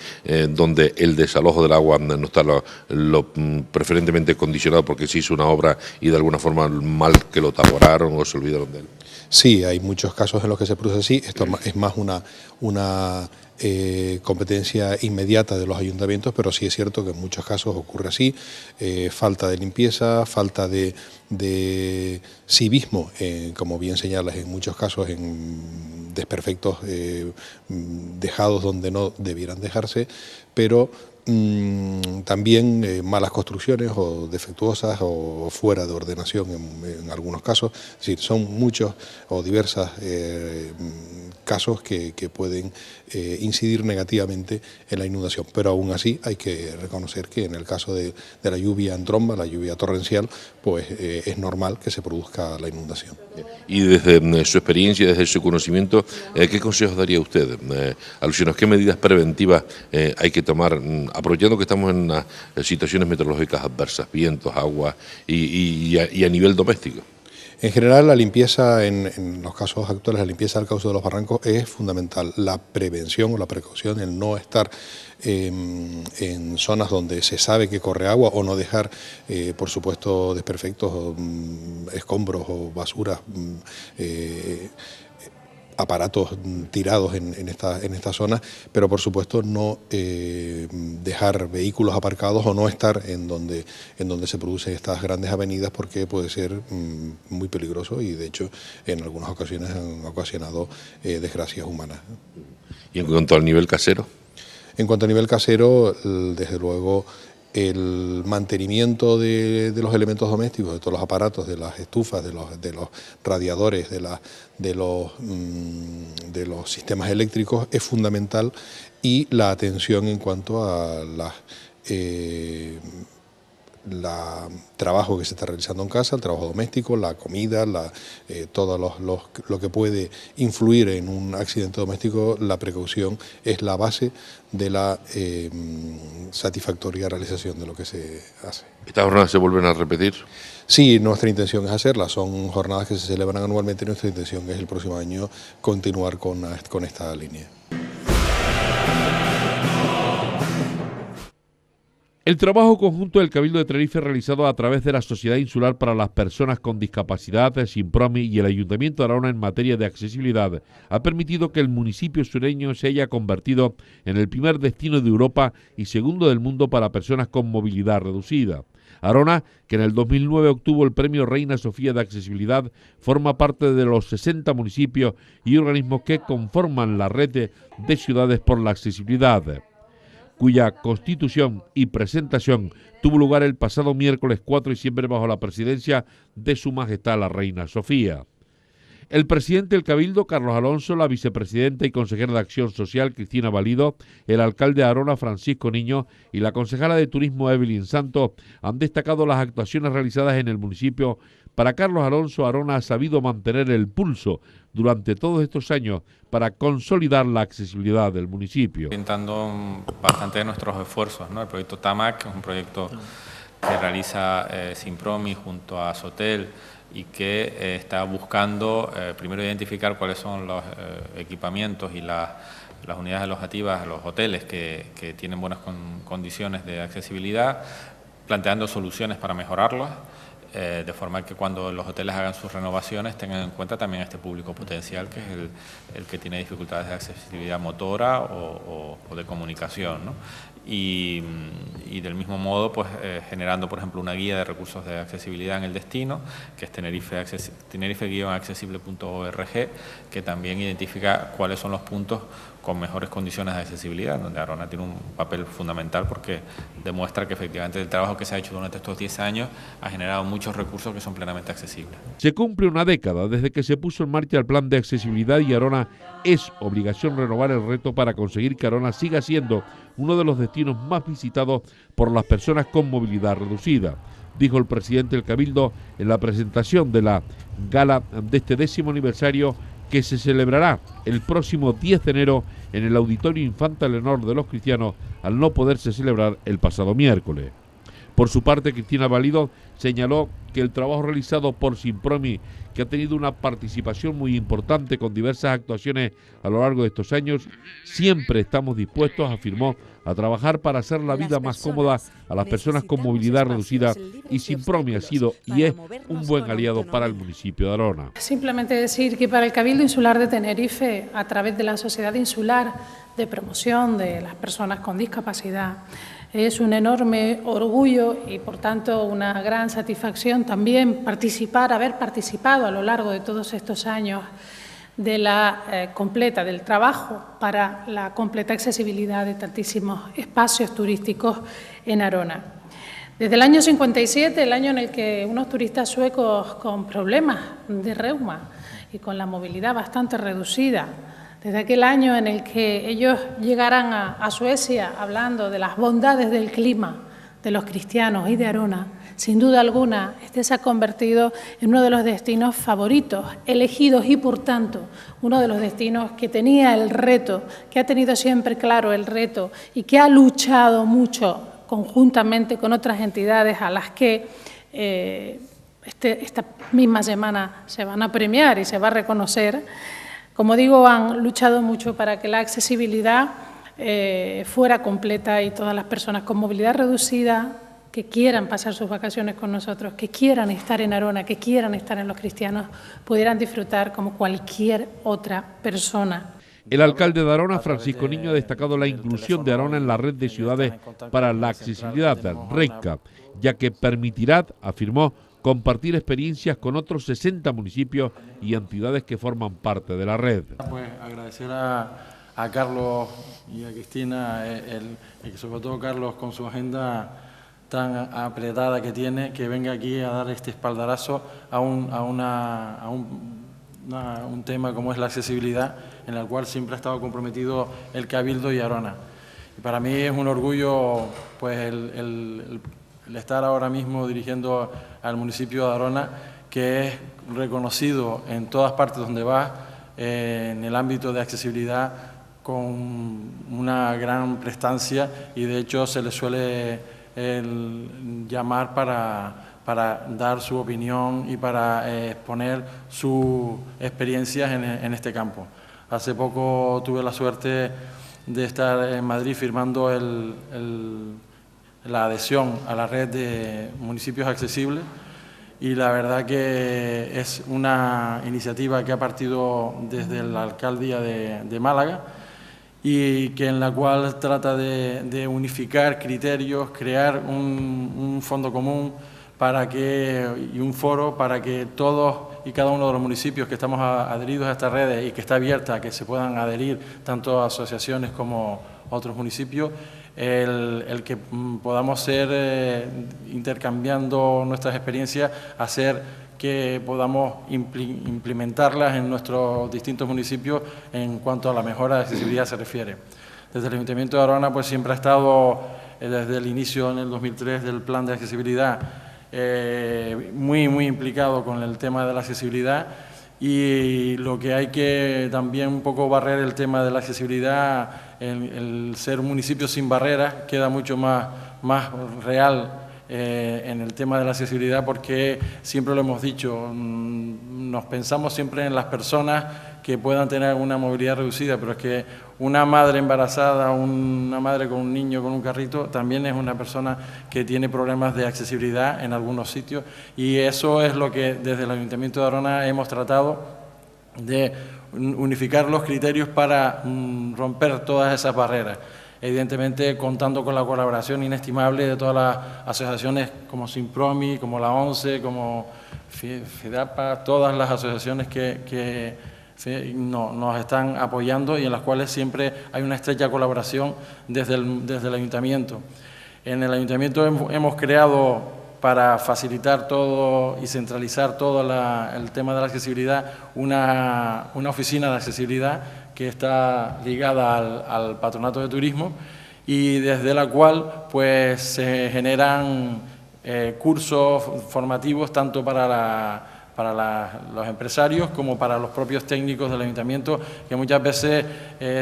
donde el desalojo del agua no está lo preferentemente condicionado porque se hizo una obra y de alguna forma mal que lo taponaron o se olvidaron de él? Sí, hay muchos casos en los que se produce así. Esto es más una competencia inmediata de los ayuntamientos, pero sí es cierto que en muchos casos ocurre así. Falta de limpieza, falta de civismo, como bien señalas, en muchos casos en desperfectos dejados donde no debieran dejarse, pero también malas construcciones o defectuosas o fuera de ordenación en algunos casos. Es decir, son muchos o diversos casos que pueden incidir negativamente en la inundación, pero aún así hay que reconocer que en el caso de la lluvia en tromba, la lluvia torrencial, pues es normal que se produzca la inundación. Y desde su experiencia, desde su conocimiento, ¿qué consejos daría usted? Alusiones, ¿qué medidas preventivas hay que tomar, aprovechando que estamos en unas situaciones meteorológicas adversas, vientos, agua y a nivel doméstico? En general, la limpieza, en los casos actuales, la limpieza del cauce de los barrancos es fundamental. La prevención o la precaución, el no estar en zonas donde se sabe que corre agua o no dejar, por supuesto, desperfectos, escombros o basuras, aparatos tirados en esta zona, pero por supuesto no dejar vehículos aparcados o no estar en donde se producen estas grandes avenidas, porque puede ser muy peligroso y de hecho en algunas ocasiones han ocasionado desgracias humanas. ¿Y en cuanto al nivel casero? En cuanto a nivel casero, desde luego el mantenimiento de los elementos domésticos, de todos los aparatos, de las estufas, de los radiadores, de los sistemas eléctricos es fundamental, y la atención en cuanto a trabajo que se está realizando en casa, el trabajo doméstico, la comida, todo lo que puede influir en un accidente doméstico. La precaución es la base de la satisfactoria realización de lo que se hace. ¿Estas jornadas se vuelven a repetir? Sí, nuestra intención es hacerlas. Son jornadas que se celebran anualmente y nuestra intención es el próximo año continuar con esta línea. El trabajo conjunto del Cabildo de Tenerife realizado a través de la Sociedad Insular para las Personas con Discapacidad, SINPROMI, y el Ayuntamiento de Arona en materia de accesibilidad ha permitido que el municipio sureño se haya convertido en el primer destino de Europa y segundo del mundo para personas con movilidad reducida. Arona, que en el 2009 obtuvo el premio Reina Sofía de Accesibilidad, forma parte de los 60 municipios y organismos que conforman la red de ciudades por la accesibilidad, cuya constitución y presentación tuvo lugar el pasado miércoles 4 de diciembre bajo la presidencia de Su Majestad la Reina Sofía. El presidente del Cabildo, Carlos Alonso, la vicepresidenta y consejera de Acción Social, Cristina Valido, el alcalde de Arona, Francisco Niño, y la concejala de Turismo, Evelyn Santos, han destacado las actuaciones realizadas en el municipio. Para Carlos Alonso, Arona ha sabido mantener el pulso durante todos estos años para consolidar la accesibilidad del municipio. Orientando bastante de nuestros esfuerzos, ¿no? El proyecto TAMAC es un proyecto que realiza SINPROMI junto a Sotel y que está buscando primero identificar cuáles son los equipamientos y las unidades alojativas, los hoteles que tienen buenas condiciones de accesibilidad, planteando soluciones para mejorarlos, de forma que cuando los hoteles hagan sus renovaciones tengan en cuenta también este público potencial, que es el que tiene dificultades de accesibilidad motora o de comunicación, ¿no? y del mismo modo pues generando por ejemplo una guía de recursos de accesibilidad en el destino que es tenerife-accesible.org, que también identifica cuáles son los puntos con mejores condiciones de accesibilidad, donde Arona tiene un papel fundamental porque demuestra que efectivamente el trabajo que se ha hecho durante estos 10 años ha generado muchos recursos que son plenamente accesibles. Se cumple una década desde que se puso en marcha el plan de accesibilidad y Arona es obligación renovar el reto para conseguir que Arona siga siendo uno de los destinos más visitados por las personas con movilidad reducida, dijo el presidente del Cabildo en la presentación de la gala de este 10º aniversario que se celebrará el próximo 10 de enero en el Auditorio Infanta Leonor de los Cristianos, al no poderse celebrar el pasado miércoles. Por su parte, Cristina Valido señaló que el trabajo realizado por Simpromi, que ha tenido una participación muy importante con diversas actuaciones a lo largo de estos años, siempre estamos dispuestos, afirmó, a trabajar para hacer la vida más cómoda a las personas con movilidad reducida, y Simpromi ha sido y es un buen aliado para el municipio de Arona. Simplemente decir que para el Cabildo Insular de Tenerife, a través de la Sociedad Insular de Promoción de las Personas con Discapacidad, es un enorme orgullo y, por tanto, una gran satisfacción también haber participado a lo largo de todos estos años de del trabajo para la completa accesibilidad de tantísimos espacios turísticos en Arona. Desde el año 57, el año en el que unos turistas suecos con problemas de reuma y con la movilidad bastante reducida, desde aquel año en el que ellos llegaran a Suecia hablando de las bondades del clima, de los cristianos y de Arona, sin duda alguna, este se ha convertido en uno de los destinos favoritos, elegidos y, por tanto, uno de los destinos que tenía el reto, que ha tenido siempre claro el reto y que ha luchado mucho conjuntamente con otras entidades a las que esta misma semana se van a premiar y se va a reconocer. Como digo, han luchado mucho para que la accesibilidad fuera completa y todas las personas con movilidad reducida que quieran pasar sus vacaciones con nosotros, que quieran estar en Arona, que quieran estar en Los Cristianos, pudieran disfrutar como cualquier otra persona. El alcalde de Arona, Francisco Niño, ha destacado la inclusión de Arona en la red de ciudades para la accesibilidad, RECA, ya que permitirá, afirmó, compartir experiencias con otros 60 municipios y entidades que forman parte de la red. Pues agradecer a Carlos y a Cristina, y sobre todo Carlos con su agenda tan apretada que tiene, que venga aquí a dar este espaldarazo a un tema como es la accesibilidad, en el cual siempre ha estado comprometido el Cabildo y Arona. Y para mí es un orgullo pues el estar ahora mismo dirigiendo al municipio de Arona, que es reconocido en todas partes donde va en el ámbito de accesibilidad con una gran prestancia, y de hecho se le suele llamar para dar su opinión y para exponer sus experiencias en este campo. Hace poco tuve la suerte de estar en Madrid firmando la adhesión a la red de municipios accesibles, y la verdad que es una iniciativa que ha partido desde la alcaldía de Málaga, y que en la cual trata de unificar criterios, crear un fondo común y un foro para que todos y cada uno de los municipios que estamos adheridos a estas redes y que está abierta a que se puedan adherir tanto asociaciones como otros municipios, el que podamos ser intercambiando nuestras experiencias, hacer que podamos implementarlas en nuestros distintos municipios en cuanto a la mejora de accesibilidad se refiere. Desde el Ayuntamiento de Arona pues siempre ha estado, desde el inicio en el 2003 del plan de accesibilidad, muy implicado con el tema de la accesibilidad, y lo que hay que también un poco barrer el tema de la accesibilidad, el ser un municipio sin barreras queda mucho más real en el tema de la accesibilidad, porque siempre lo hemos dicho, nos pensamos siempre en las personas que puedan tener una movilidad reducida, pero es que una madre embarazada, una madre con un niño con un carrito, también es una persona que tiene problemas de accesibilidad en algunos sitios, y eso es lo que desde el Ayuntamiento de Arona hemos tratado de unificar los criterios para romper todas esas barreras. evidentemente contando con la colaboración inestimable de todas las asociaciones como Simpromi, como la ONCE, como FIDAPA, todas las asociaciones que nos están apoyando y en las cuales siempre hay una estrecha colaboración desde el Ayuntamiento. En el Ayuntamiento hemos creado, para facilitar todo y centralizar todo el tema de la accesibilidad, una oficina de accesibilidad que está ligada al Patronato de Turismo y desde la cual pues se generan cursos formativos tanto para los empresarios como para los propios técnicos del Ayuntamiento, que muchas veces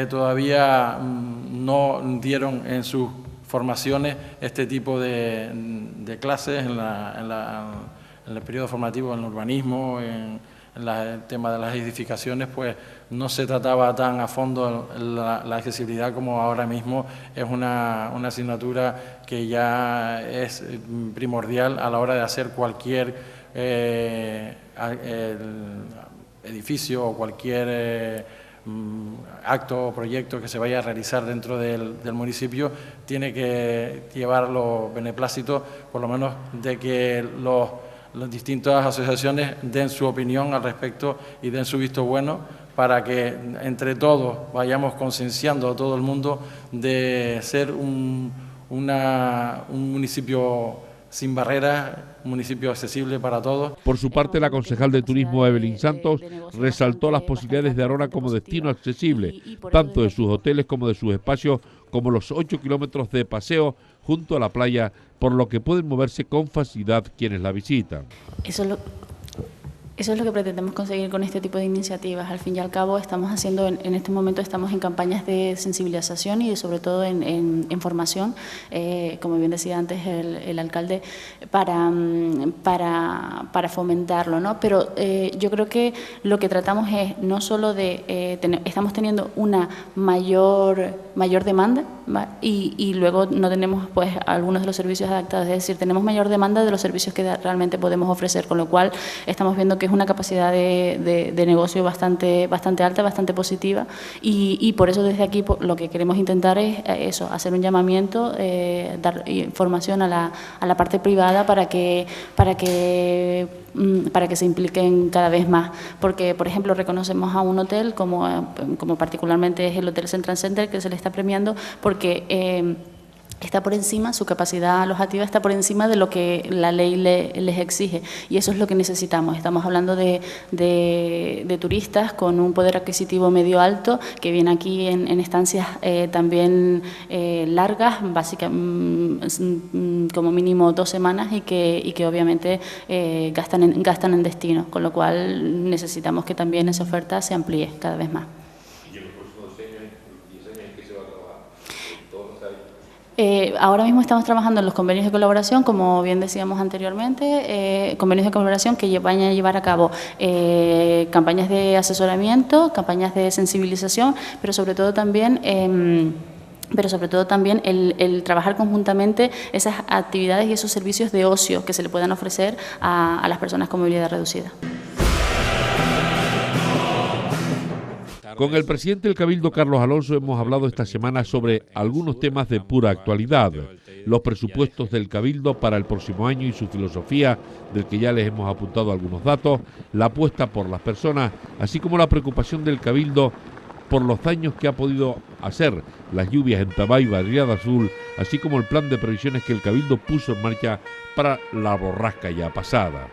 todavía no dieron en sus formaciones este tipo de clases en el periodo formativo, en el urbanismo, en el tema de las edificaciones, pues no se trataba tan a fondo la accesibilidad como ahora mismo es una asignatura que ya es primordial a la hora de hacer cualquier edificio o cualquier acto o proyecto que se vaya a realizar dentro del municipio. Tiene que llevar los beneplácitos, por lo menos, de que las distintas asociaciones den su opinión al respecto y den su visto bueno, para que entre todos vayamos concienciando a todo el mundo de ser un municipio sin barreras, un municipio accesible para todos. Por su parte, la concejal de Turismo Evelyn Santos resaltó las posibilidades de Arona como destino accesible, tanto de sus hoteles como de sus espacios, como los 8 kilómetros de paseo junto a la playa, por lo que pueden moverse con facilidad quienes la visitan. Eso es lo que pretendemos conseguir con este tipo de iniciativas. Al fin y al cabo, estamos haciendo, en este momento estamos en campañas de sensibilización y sobre todo en formación, como bien decía antes el alcalde, para fomentarlo, ¿no? Pero yo creo que lo que tratamos es no solo de, estamos teniendo una mayor demanda, ¿va? Y luego no tenemos pues algunos de los servicios adaptados, es decir, tenemos mayor demanda de los servicios que realmente podemos ofrecer, con lo cual estamos viendo que es una capacidad de negocio bastante alta, bastante positiva, y por eso desde aquí lo que queremos intentar es eso, hacer un llamamiento, dar información a la parte privada para que se impliquen cada vez más, porque por ejemplo reconocemos a un hotel como particularmente es el Hotel Central Center, que se le está premiando porque está por encima, su capacidad alojativa está por encima de lo que la ley les exige, y eso es lo que necesitamos. Estamos hablando de turistas con un poder adquisitivo medio alto, que vienen aquí en estancias también largas, básicamente como mínimo 2 semanas, y que obviamente gastan en destino, con lo cual necesitamos que también esa oferta se amplíe cada vez más. Ahora mismo estamos trabajando en los convenios de colaboración, como bien decíamos anteriormente, convenios de colaboración que van a llevar a cabo campañas de asesoramiento, campañas de sensibilización, pero sobre todo también el trabajar conjuntamente esas actividades y esos servicios de ocio que se le puedan ofrecer a las personas con movilidad reducida. Con el presidente del Cabildo, Carlos Alonso, hemos hablado esta semana sobre algunos temas de pura actualidad, los presupuestos del Cabildo para el próximo año y su filosofía, del que ya les hemos apuntado algunos datos, la apuesta por las personas, así como la preocupación del Cabildo por los daños que ha podido hacer las lluvias en Tabaiba y Riada Azul, así como el plan de previsiones que el Cabildo puso en marcha para la borrasca ya pasada.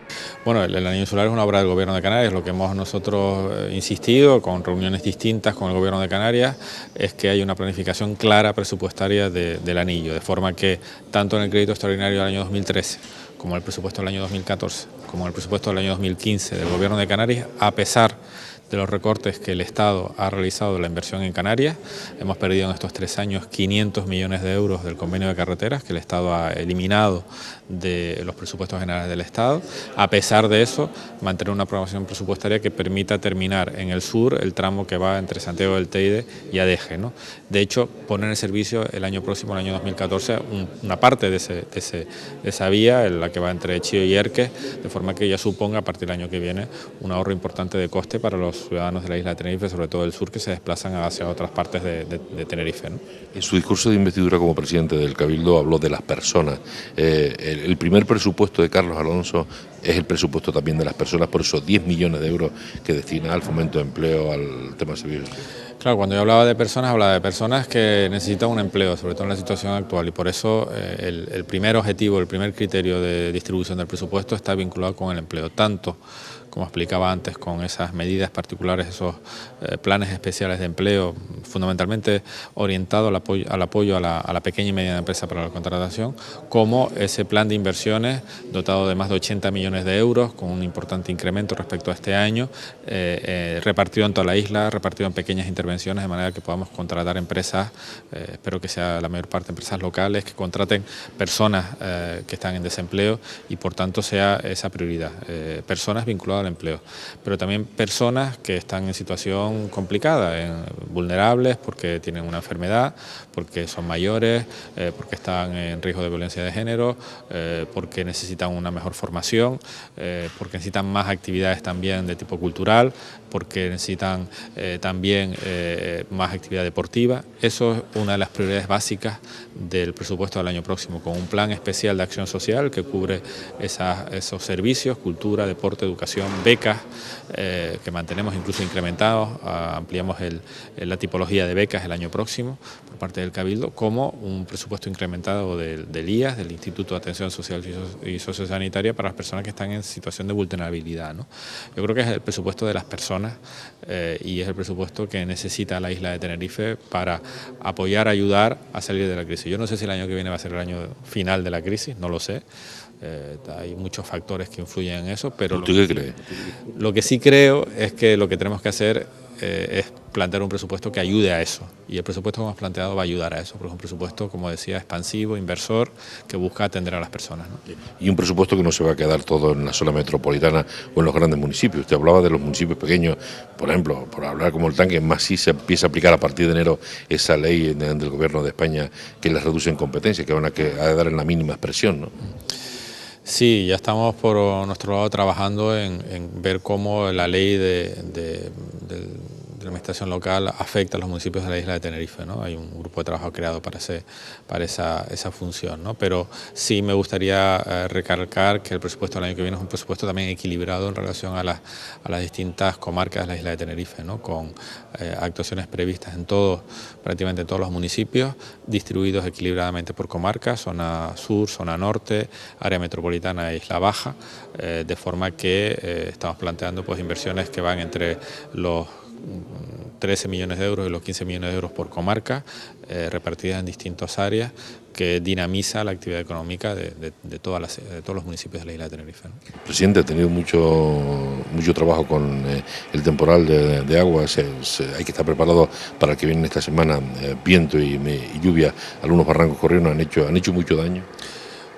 Bueno, el Anillo Insular es una obra del Gobierno de Canarias. Lo que hemos nosotros insistido con reuniones distintas con el Gobierno de Canarias es que hay una planificación clara presupuestaria del anillo, de forma que tanto en el crédito extraordinario del año 2013 como el presupuesto del año 2014, como el presupuesto del año 2015 del Gobierno de Canarias, a pesar de los recortes que el Estado ha realizado de la inversión en Canarias, hemos perdido en estos 3 años 500 millones de euros del convenio de carreteras que el Estado ha eliminado de los presupuestos generales del Estado. A pesar de eso, mantener una programación presupuestaria que permita terminar en el sur el tramo que va entre Santiago del Teide y Adeje, ¿no? De hecho, poner en servicio el año próximo, el año 2014, una parte de esa vía, la que va entre Chío y Erques, de forma que ya suponga a partir del año que viene un ahorro importante de coste para los los ciudadanos de la isla de Tenerife, sobre todo del sur, que se desplazan hacia otras partes de Tenerife, ¿no? En su discurso de investidura como presidente del Cabildo habló de las personas. El primer presupuesto de Carlos Alonso es el presupuesto también de las personas, por eso 10 millones de euros que destina al fomento de empleo, al tema de servicios. Claro, cuando yo hablaba de personas que necesitan un empleo, sobre todo en la situación actual, y por eso el primer objetivo, el primer criterio de distribución del presupuesto está vinculado con el empleo, tanto, como explicaba antes, con esas medidas particulares, esos planes especiales de empleo, fundamentalmente orientado al apoyo a la pequeña y mediana empresa para la contratación, como ese plan de inversiones dotado de más de 80 millones de euros, con un importante incremento respecto a este año, repartido en toda la isla, repartido en pequeñas intervenciones, de manera que podamos contratar empresas, espero que sea la mayor parte empresas locales, que contraten personas que están en desempleo y por tanto sea esa prioridad, personas vinculadas al empleo, pero también personas que están en situación complicada, vulnerables porque tienen una enfermedad, porque son mayores, porque están en riesgo de violencia de género, porque necesitan una mejor formación, porque necesitan más actividades también de tipo cultural, porque necesitan también más actividad deportiva. Eso es una de las prioridades básicas del presupuesto del año próximo, con un plan especial de acción social que cubre esos servicios, cultura, deporte, educación, becas, que mantenemos incluso incrementados, ampliamos la tipología de becas el año próximo por parte del Cabildo, como un presupuesto incrementado del IAS, del Instituto de Atención Social y Sociosanitaria, para las personas que están en situación de vulnerabilidad, ¿no? Yo creo que es el presupuesto de las personas y es el presupuesto que necesita la isla de Tenerife para apoyar, ayudar a salir de la crisis. Yo no sé si el año que viene va a ser el año final de la crisis, no lo sé. Hay muchos factores que influyen en eso, pero ¿Usted qué cree? Lo que sí creo es que lo que tenemos que hacer es plantear un presupuesto que ayude a eso, y el presupuesto que hemos planteado va a ayudar a eso, porque es un presupuesto, como decía, expansivo, inversor, que busca atender a las personas, ¿no? Y un presupuesto que no se va a quedar todo en la zona metropolitana o en los grandes municipios. Usted hablaba de los municipios pequeños, por ejemplo, por hablar como el Tanque, más sí se empieza a aplicar a partir de enero esa ley del Gobierno de España que les reduce en competencias, que van a dar en la mínima expresión, ¿no? Sí, ya estamos por nuestro lado trabajando en ver cómo la ley de la administración local afecta a los municipios de la isla de Tenerife, ¿no? Hay un grupo de trabajo creado para esa función, ¿no? Pero sí me gustaría recalcar que el presupuesto del año que viene es un presupuesto también equilibrado en relación a las distintas comarcas de la isla de Tenerife, ¿no? Con actuaciones previstas prácticamente en todos los municipios, distribuidos equilibradamente por comarcas, zona sur, zona norte, área metropolitana e Isla Baja, de forma que estamos planteando pues inversiones que van entre los 13 millones de euros y los 15 millones de euros por comarca, repartidas en distintas áreas, que dinamiza la actividad económica de todos los municipios de la isla de Tenerife, ¿no? Presidente, ha tenido mucho trabajo con el temporal de agua, hay que estar preparado para el que viene esta semana, viento y lluvia, algunos barrancos corriendo han hecho mucho daño.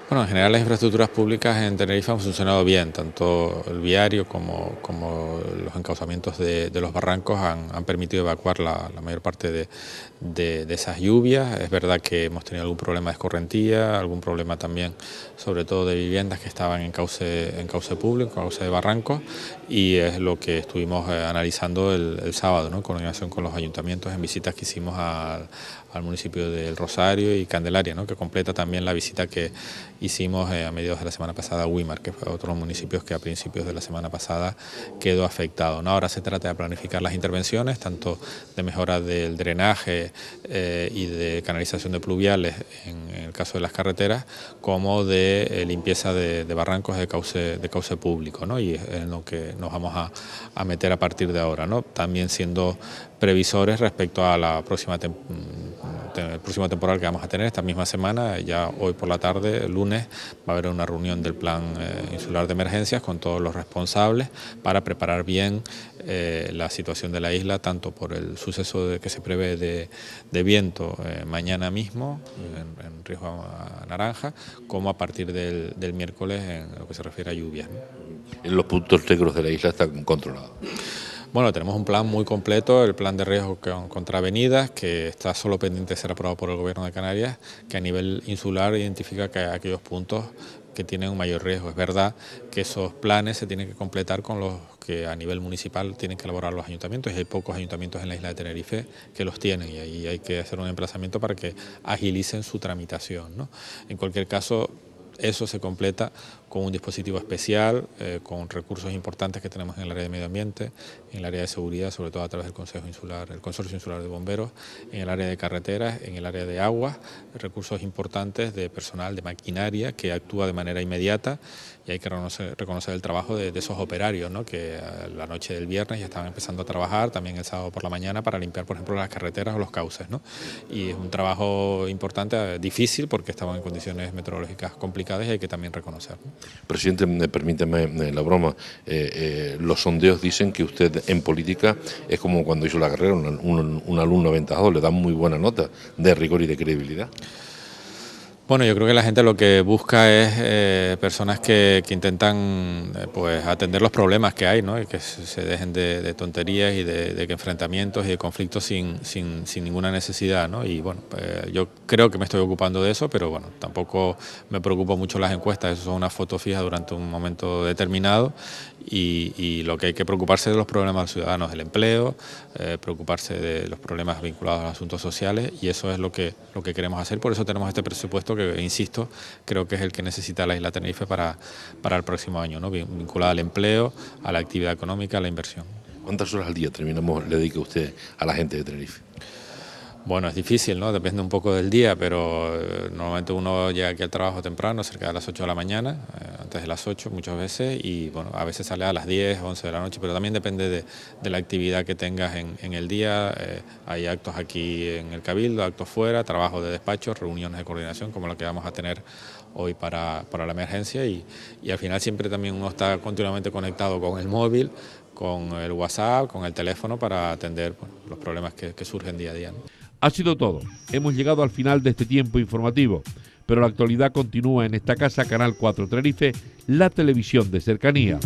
Bueno, en general las infraestructuras públicas en Tenerife han funcionado bien, tanto el viario como los encauzamientos de los barrancos han permitido evacuar la mayor parte de esas lluvias. Es verdad que hemos tenido algún problema de escorrentía, algún problema también sobre todo de viviendas que estaban en cauce público, en cauce de barrancos, y es lo que estuvimos analizando el sábado, ¿no? En coordinación con los ayuntamientos en visitas que hicimos al municipio del Rosario y Candelaria, ¿no? Que completa también la visita que hicimos a mediados de la semana pasada a Güímar, que fue otro de los municipios que a principios de la semana pasada quedó afectado, ¿no? Ahora se trata de planificar las intervenciones, tanto de mejora del drenaje y de canalización de pluviales en el caso de las carreteras, como de limpieza de barrancos de cauce público, ¿no? Y es en lo que nos vamos a meter a partir de ahora, ¿no? También siendo previsores respecto a la el próximo temporal que vamos a tener esta misma semana. Ya hoy por la tarde, el lunes, va a haber una reunión del Plan Insular de Emergencias con todos los responsables para preparar bien la situación de la isla, tanto por el suceso que se prevé de viento mañana mismo en riesgo naranja, como a partir del miércoles en lo que se refiere a lluvias, ¿no? En los puntos negros de la isla están controlados. Bueno, tenemos un plan muy completo, el plan de riesgo contra avenidas, que está solo pendiente de ser aprobado por el Gobierno de Canarias, que a nivel insular identifica que aquellos puntos que tienen un mayor riesgo. Es verdad que esos planes se tienen que completar con los que a nivel municipal tienen que elaborar los ayuntamientos, y hay pocos ayuntamientos en la isla de Tenerife que los tienen, y ahí hay que hacer un emplazamiento para que agilicen su tramitación, ¿no? En cualquier caso, eso se completa con un dispositivo especial, con recursos importantes que tenemos en el área de medio ambiente, en el área de seguridad, sobre todo a través del Consorcio Insular de Bomberos, en el área de carreteras, en el área de aguas, recursos importantes de personal, de maquinaria que actúa de manera inmediata, y hay que reconocer el trabajo de esos operarios, ¿no? Que la noche del viernes ya estaban empezando a trabajar, también el sábado por la mañana, para limpiar, por ejemplo, las carreteras o los cauces, ¿no? Y es un trabajo importante, difícil, porque estaban en condiciones meteorológicas complicadas, y hay que también reconocer, ¿no? Presidente, permíteme la broma, los sondeos dicen que usted en política es como cuando hizo la carrera, un alumno aventajado, le dan muy buena nota de rigor y de credibilidad. Bueno, yo creo que la gente lo que busca es personas que intentan pues atender los problemas que hay, ¿no? Y que se dejen de tonterías y de enfrentamientos y de conflictos sin ninguna necesidad, ¿no? Y bueno, yo creo que me estoy ocupando de eso, pero bueno, tampoco me preocupo mucho las encuestas, eso son una foto fija durante un momento determinado, y lo que hay que preocuparse de los problemas de los ciudadanos, del empleo, preocuparse de los problemas vinculados a los asuntos sociales, y eso es lo que queremos hacer. Por eso tenemos este presupuesto que, insisto, creo que es el que necesita la isla Tenerife para el próximo año, ¿no? Vinculado al empleo, a la actividad económica, a la inversión. ¿Cuántas horas al día le dedica usted a la gente de Tenerife? Bueno, es difícil, ¿no? Depende un poco del día, pero normalmente uno llega aquí al trabajo temprano, cerca de las 8 de la mañana, antes de las 8 muchas veces, y bueno, a veces sale a las 10, 11 de la noche, pero también depende de la actividad que tengas en el día. Hay actos aquí en el Cabildo, actos fuera, trabajo de despacho, reuniones de coordinación, como lo que vamos a tener hoy para la emergencia, y al final siempre también uno está continuamente conectado con el móvil, con el WhatsApp, con el teléfono, para atender los problemas que surgen día a día, ¿no? Ha sido todo. Hemos llegado al final de este tiempo informativo, pero la actualidad continúa en esta casa, Canal 4 Tenerife, la televisión de cercanía.